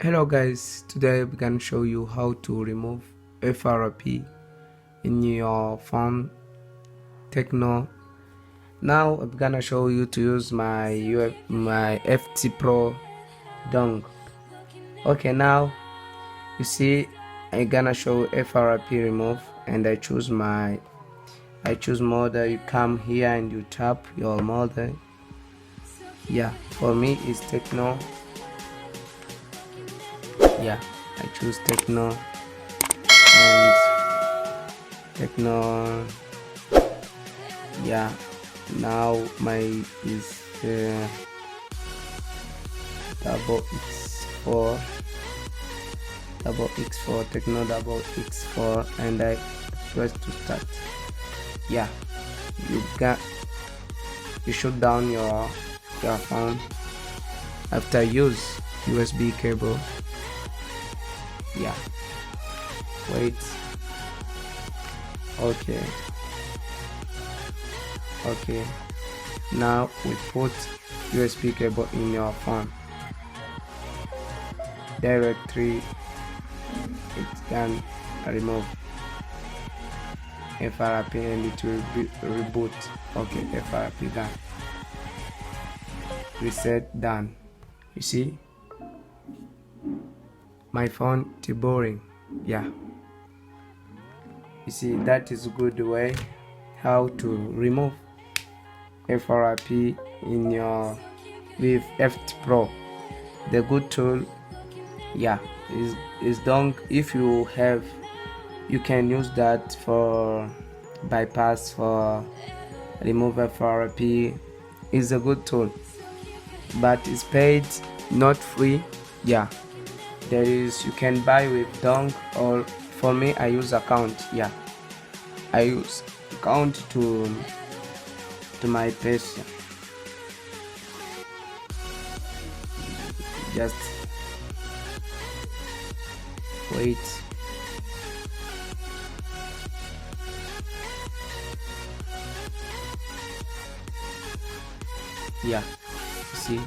Hello guys, today we can show you how to remove FRP in your phone Tecno. Now I'm gonna show you to use my FT Pro dongle. Okay, now you see I'm gonna show FRP remove, and I choose model. You come here and you tap your model. Yeah, for me it's Tecno. Yeah, I choose Tecno, and Tecno. Yeah, now my is WX4 Tecno WX4, and I press to start. Yeah, you shut down your phone after use USB cable. Yeah, wait. Okay, now we put USB cable in your phone directly. It can remove FRP and it will reboot. Okay, FRP done, reset done. You see my phone boring. Yeah, you see that is a good way how to remove FRP in your with FT Pro. The good tool, yeah, is dongle. If you have, you can use that for bypass, for remove FRP. Is a good tool, but it's paid, not free. Yeah, there is, you can buy with dongle, or for me I use account. Yeah, I use account to my PC. Just wait. Yeah, see,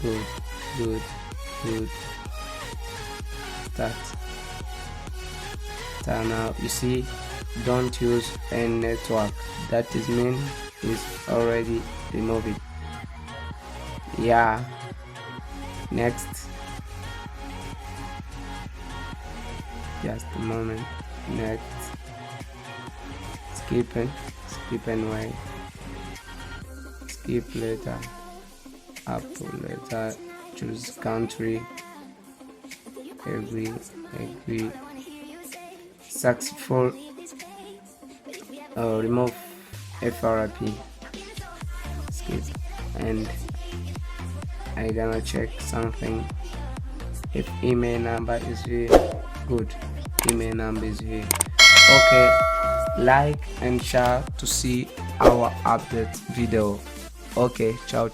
good. Start now. You see, don't use any network. That is mean is already removed. Yeah, next, just a moment. Next, skip and wait. Skip later, up later, choose country, agree. Successful. Remove FRP. Skip, and I gonna check something. If email number is here, good. Email number is here. Okay, like and share to see our update video. Okay, ciao.